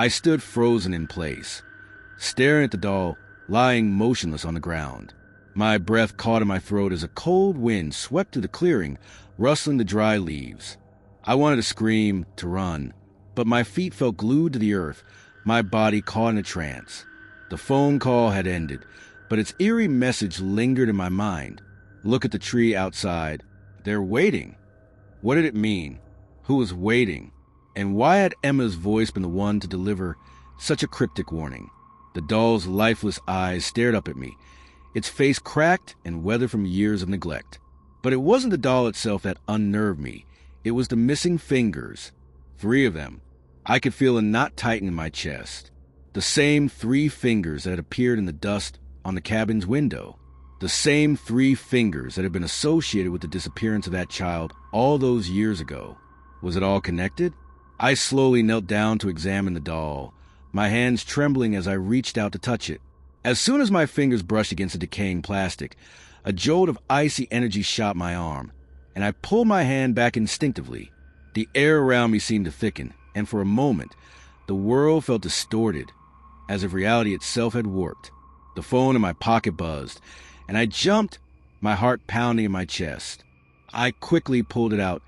I stood frozen in place, staring at the doll lying motionless on the ground. My breath caught in my throat as a cold wind swept through the clearing, rustling the dry leaves. I wanted to scream, to run, but my feet felt glued to the earth, my body caught in a trance. The phone call had ended, but its eerie message lingered in my mind. Look at the tree outside. They're waiting. What did it mean? Who was waiting? And why had Emma's voice been the one to deliver such a cryptic warning? The doll's lifeless eyes stared up at me, its face cracked and weathered from years of neglect. But it wasn't the doll itself that unnerved me. It was the missing fingers. 3 of them. I could feel a knot tighten in my chest. The same 3 fingers that had appeared in the dust on the cabin's window. The same 3 fingers that had been associated with the disappearance of that child all those years ago. Was it all connected? I slowly knelt down to examine the doll, my hands trembling as I reached out to touch it. As soon as my fingers brushed against the decaying plastic, a jolt of icy energy shot my arm, and I pulled my hand back instinctively. The air around me seemed to thicken, and for a moment, the world felt distorted, as if reality itself had warped. The phone in my pocket buzzed, and I jumped, my heart pounding in my chest. I quickly pulled it out,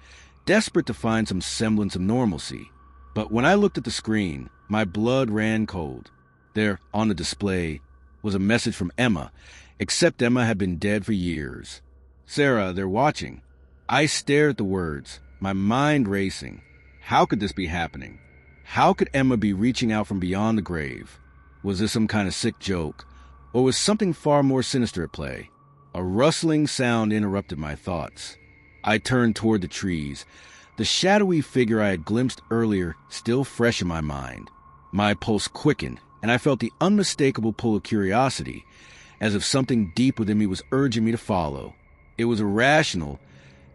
desperate to find some semblance of normalcy. But when I looked at the screen, my blood ran cold. There, on the display, was a message from Emma, except Emma had been dead for years. "Sarah, they're watching." I stared at the words, my mind racing. How could this be happening? How could Emma be reaching out from beyond the grave? Was this some kind of sick joke? Or was something far more sinister at play? A rustling sound interrupted my thoughts. I turned toward the trees, the shadowy figure I had glimpsed earlier still fresh in my mind. My pulse quickened, and I felt the unmistakable pull of curiosity, as if something deep within me was urging me to follow. It was irrational,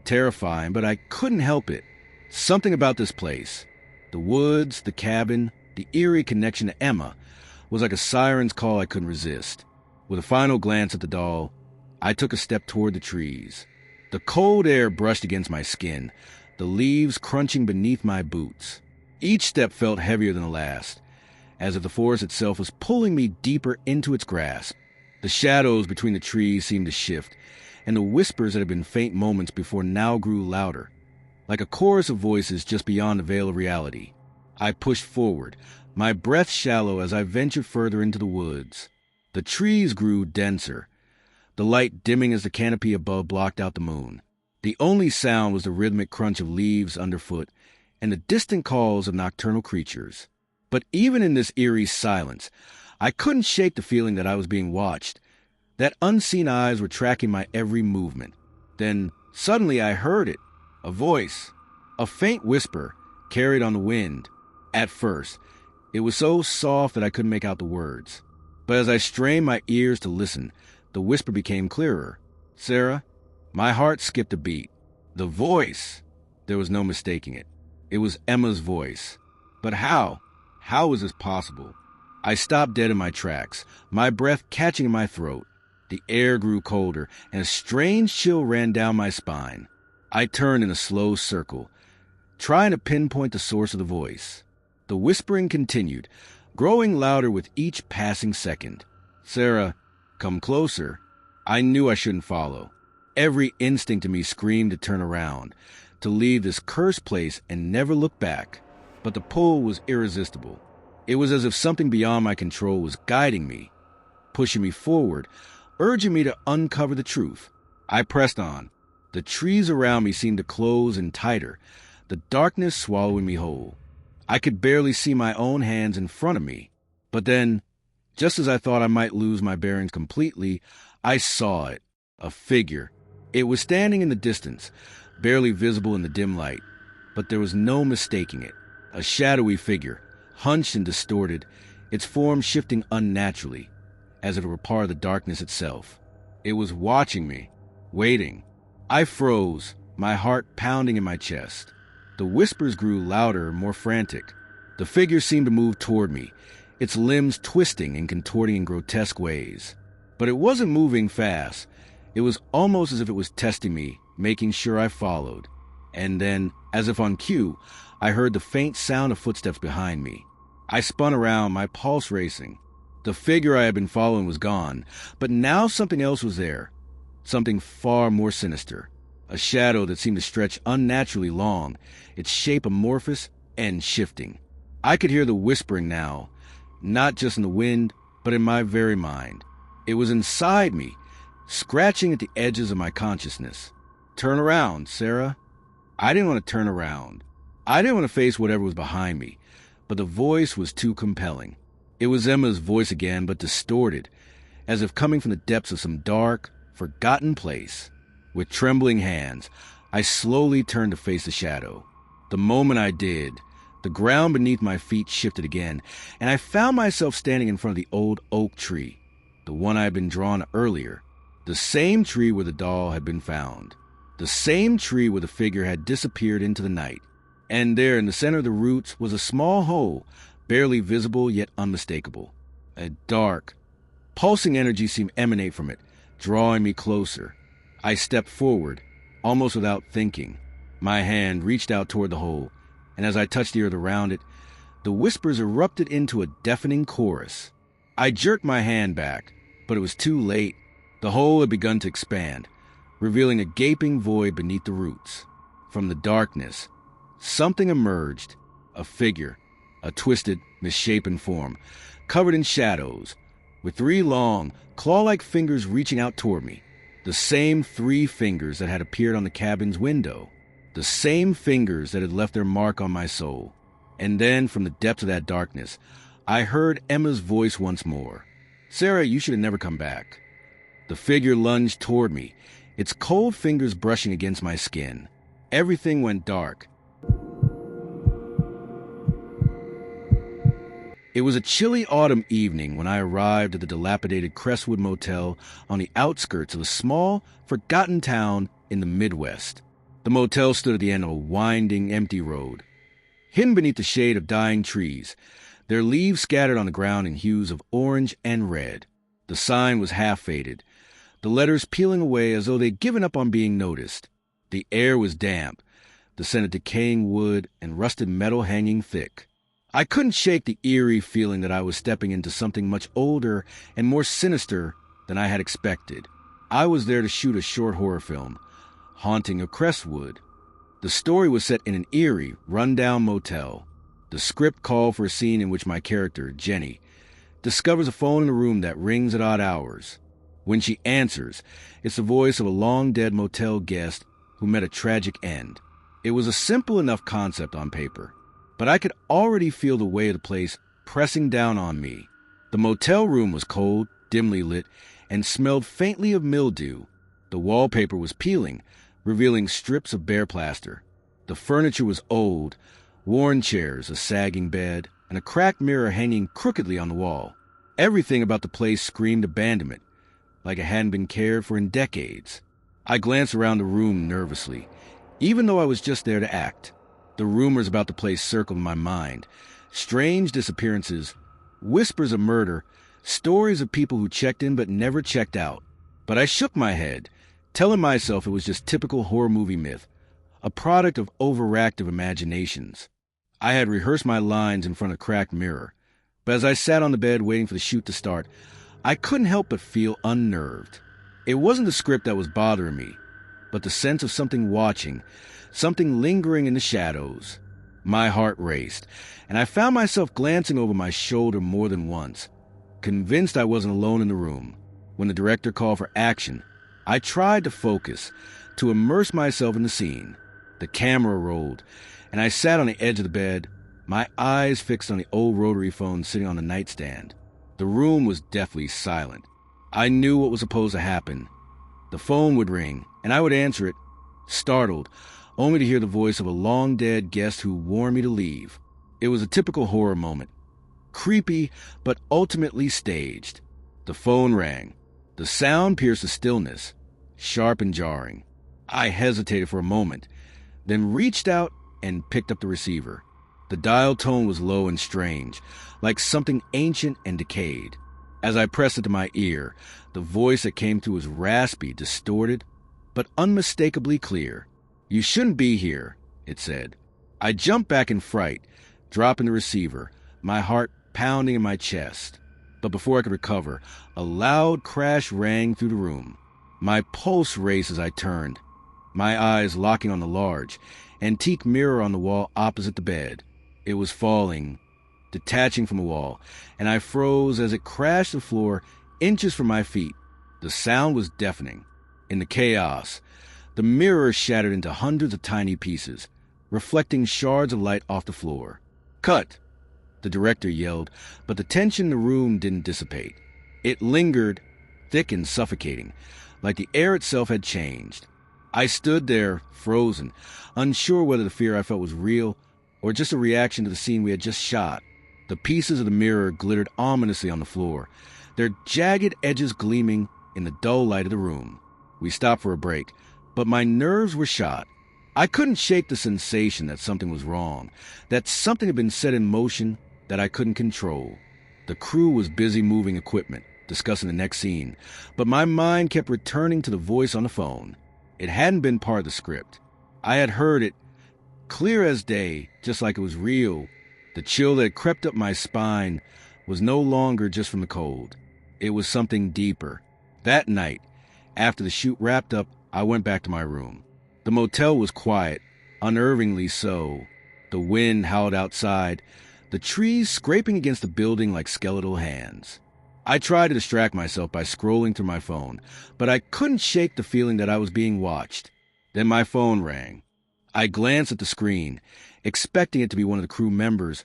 terrifying, but I couldn't help it. Something about this place, the woods, the cabin, the eerie connection to Emma, was like a siren's call I couldn't resist. With a final glance at the doll, I took a step toward the trees. The cold air brushed against my skin, the leaves crunching beneath my boots. Each step felt heavier than the last, as if the forest itself was pulling me deeper into its grasp. The shadows between the trees seemed to shift, and the whispers that had been faint moments before now grew louder, like a chorus of voices just beyond the veil of reality. I pushed forward, my breath shallow as I ventured further into the woods. The trees grew denser, the light dimming as the canopy above blocked out the moon. The only sound was the rhythmic crunch of leaves underfoot and the distant calls of nocturnal creatures. But even in this eerie silence, I couldn't shake the feeling that I was being watched, that unseen eyes were tracking my every movement. Then, suddenly I heard it, a voice, a faint whisper, carried on the wind. At first, it was so soft that I couldn't make out the words. But as I strained my ears to listen, the whisper became clearer. "Sarah?" My heart skipped a beat. The voice! There was no mistaking it. It was Emma's voice. But how? How was this possible? I stopped dead in my tracks, my breath catching in my throat. The air grew colder, and a strange chill ran down my spine. I turned in a slow circle, trying to pinpoint the source of the voice. The whispering continued, growing louder with each passing second. "Sarah, come closer." I knew I shouldn't follow. Every instinct in me screamed to turn around, to leave this cursed place and never look back. But the pull was irresistible. It was as if something beyond my control was guiding me, pushing me forward, urging me to uncover the truth. I pressed on. The trees around me seemed to close in tighter, the darkness swallowing me whole. I could barely see my own hands in front of me. But then, just as I thought I might lose my bearings completely, I saw it, a figure. It was standing in the distance, barely visible in the dim light, but there was no mistaking it. A shadowy figure, hunched and distorted, its form shifting unnaturally, as if it were part of the darkness itself. It was watching me, waiting. I froze, my heart pounding in my chest. The whispers grew louder, more frantic. The figure seemed to move toward me, its limbs twisting and contorting in grotesque ways. But it wasn't moving fast. It was almost as if it was testing me, making sure I followed. And then, as if on cue, I heard the faint sound of footsteps behind me. I spun around, my pulse racing. The figure I had been following was gone, but now something else was there. Something far more sinister. A shadow that seemed to stretch unnaturally long, its shape amorphous and shifting. I could hear the whispering now, not just in the wind, but in my very mind. It was inside me, scratching at the edges of my consciousness. Turn around, Sarah. I didn't want to turn around. I didn't want to face whatever was behind me, but the voice was too compelling. It was Emma's voice again, but distorted, as if coming from the depths of some dark, forgotten place. With trembling hands, I slowly turned to face the shadow. The moment I did, the ground beneath my feet shifted again, and I found myself standing in front of the old oak tree, the one I had been drawn earlier, the same tree where the doll had been found, the same tree where the figure had disappeared into the night. And there in the center of the roots was a small hole, barely visible yet unmistakable. A dark, pulsing energy seemed to emanate from it, drawing me closer. I stepped forward, almost without thinking. My hand reached out toward the hole, and as I touched the earth around it, the whispers erupted into a deafening chorus. I jerked my hand back, but it was too late. The hole had begun to expand, revealing a gaping void beneath the roots. From the darkness, something emerged, a figure, a twisted, misshapen form, covered in shadows, with 3 long, claw-like fingers reaching out toward me. The same 3 fingers that had appeared on the cabin's window. The same fingers that had left their mark on my soul. And then, from the depths of that darkness, I heard Emma's voice once more. Sarah, you should have never come back. The figure lunged toward me, its cold fingers brushing against my skin. Everything went dark. It was a chilly autumn evening when I arrived at the dilapidated Crestwood Motel on the outskirts of a small, forgotten town in the Midwest. The motel stood at the end of a winding, empty road, hidden beneath the shade of dying trees, their leaves scattered on the ground in hues of orange and red. The sign was half-faded, the letters peeling away as though they'd given up on being noticed. The air was damp, the scent of decaying wood and rusted metal hanging thick. I couldn't shake the eerie feeling that I was stepping into something much older and more sinister than I had expected. I was there to shoot a short horror film, Haunting of Crestwood. The story was set in an eerie, run-down motel. The script called for a scene in which my character, Jenny, discovers a phone in a room that rings at odd hours. When she answers, it's the voice of a long-dead motel guest who met a tragic end. It was a simple enough concept on paper, but I could already feel the weight of the place pressing down on me. The motel room was cold, dimly lit, and smelled faintly of mildew. The wallpaper was peeling, revealing strips of bare plaster. The furniture was old, worn chairs, a sagging bed, and a cracked mirror hanging crookedly on the wall. Everything about the place screamed abandonment, like it hadn't been cared for in decades. I glanced around the room nervously, even though I was just there to act. The rumors about the place circled in my mind. Strange disappearances, whispers of murder, stories of people who checked in but never checked out. But I shook my head, telling myself it was just typical horror movie myth, a product of overactive imaginations. I had rehearsed my lines in front of a cracked mirror, but as I sat on the bed waiting for the shoot to start, I couldn't help but feel unnerved. It wasn't the script that was bothering me, but the sense of something watching, something lingering in the shadows. My heart raced, and I found myself glancing over my shoulder more than once, convinced I wasn't alone in the room. When the director called for action, I tried to focus, to immerse myself in the scene. The camera rolled, and I sat on the edge of the bed, my eyes fixed on the old rotary phone sitting on the nightstand. The room was deathly silent. I knew what was supposed to happen. The phone would ring, and I would answer it, startled, only to hear the voice of a long-dead guest who warned me to leave. It was a typical horror moment. Creepy, but ultimately staged. The phone rang. The sound pierced the stillness, sharp and jarring. I hesitated for a moment, then reached out and picked up the receiver. The dial tone was low and strange, like something ancient and decayed. As I pressed it to my ear, the voice that came through was raspy, distorted, but unmistakably clear. "You shouldn't be here," it said. I jumped back in fright, dropping the receiver, my heart pounding in my chest. But before I could recover, a loud crash rang through the room. My pulse raced as I turned, my eyes locking on the large, antique mirror on the wall opposite the bed. It was falling, detaching from the wall, and I froze as it crashed to the floor inches from my feet. The sound was deafening. In the chaos, the mirror shattered into hundreds of tiny pieces, reflecting shards of light off the floor. "Cut!" the director yelled, but the tension in the room didn't dissipate. It lingered, thick and suffocating, like the air itself had changed. I stood there, frozen, unsure whether the fear I felt was real or just a reaction to the scene we had just shot. The pieces of the mirror glittered ominously on the floor, their jagged edges gleaming in the dull light of the room. We stopped for a break, but my nerves were shot. I couldn't shake the sensation that something was wrong, that something had been set in motion that I couldn't control. The crew was busy moving equipment, discussing the next scene, but my mind kept returning to the voice on the phone. It hadn't been part of the script. I had heard it, clear as day, just like it was real. The chill that had crept up my spine was no longer just from the cold. It was something deeper. That night, after the shoot wrapped up, I went back to my room. The motel was quiet, unnervingly so. The wind howled outside, the trees scraping against the building like skeletal hands. I tried to distract myself by scrolling through my phone, but I couldn't shake the feeling that I was being watched. Then my phone rang. I glanced at the screen, expecting it to be one of the crew members,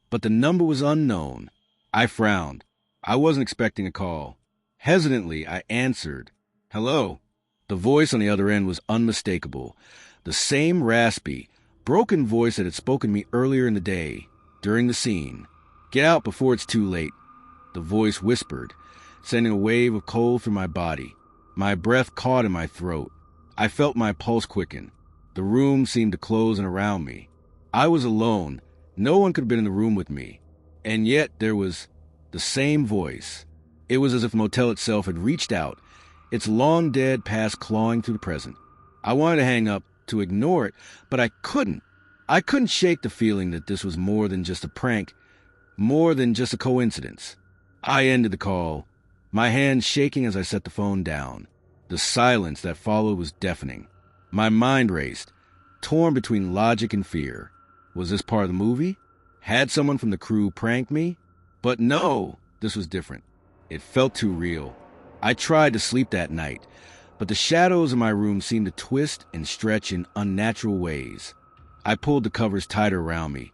but the number was unknown. I frowned. I wasn't expecting a call. Hesitantly, I answered. "Hello." The voice on the other end was unmistakable. The same raspy, broken voice that had spoken to me earlier in the day, during the scene. "Get out before it's too late," the voice whispered, sending a wave of cold through my body. My breath caught in my throat. I felt my pulse quicken. The room seemed to close in around me. I was alone. No one could have been in the room with me. And yet there was the same voice. It was as if the motel itself had reached out, its long-dead past clawing through the present. I wanted to hang up, to ignore it, but I couldn't. I couldn't shake the feeling that this was more than just a prank, more than just a coincidence. I ended the call, my hands shaking as I set the phone down. The silence that followed was deafening. My mind raced, torn between logic and fear. Was this part of the movie? Had someone from the crew pranked me? But no, this was different. It felt too real. I tried to sleep that night, but the shadows in my room seemed to twist and stretch in unnatural ways. I pulled the covers tighter around me,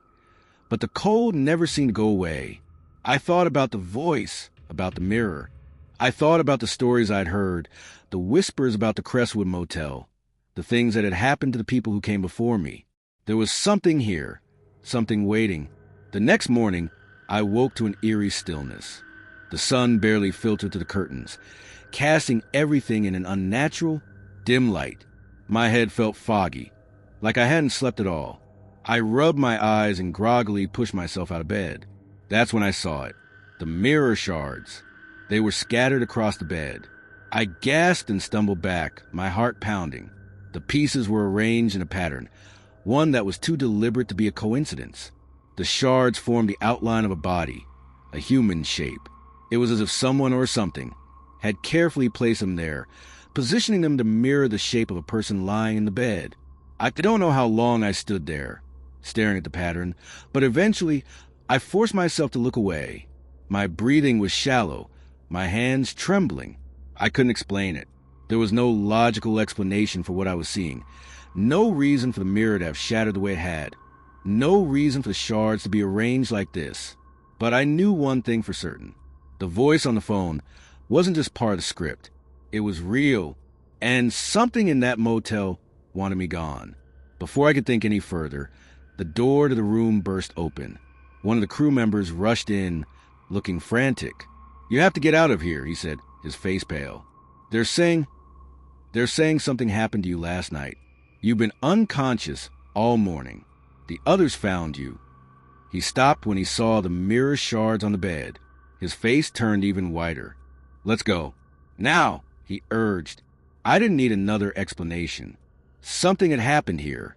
but the cold never seemed to go away. I thought about the voice, about the mirror. I thought about the stories I'd heard, the whispers about the Crestwood Motel, the things that had happened to the people who came before me. There was something here, something waiting. The next morning, I woke to an eerie stillness. The sun barely filtered through the curtains, casting everything in an unnatural, dim light. My head felt foggy, like I hadn't slept at all. I rubbed my eyes and groggily pushed myself out of bed. That's when I saw it. The mirror shards. They were scattered across the bed. I gasped and stumbled back, my heart pounding. The pieces were arranged in a pattern, one that was too deliberate to be a coincidence. The shards formed the outline of a body, a human shape. It was as if someone or something had carefully placed them there, positioning them to mirror the shape of a person lying in the bed. I don't know how long I stood there, staring at the pattern, but eventually I forced myself to look away. My breathing was shallow, my hands trembling. I couldn't explain it. There was no logical explanation for what I was seeing. No reason for the mirror to have shattered the way it had. No reason for the shards to be arranged like this. But I knew one thing for certain. The voice on the phone wasn't just part of the script. It was real, and something in that motel wanted me gone. Before I could think any further, the door to the room burst open. One of the crew members rushed in, looking frantic. "You have to get out of here," he said, his face pale. They're saying something happened to you last night. You've been unconscious all morning. The others found you." He stopped when he saw the mirror shards on the bed. His face turned even whiter. "Let's go. Now," he urged. I didn't need another explanation. Something had happened here.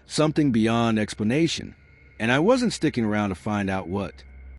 Something beyond explanation. And I wasn't sticking around to find out what.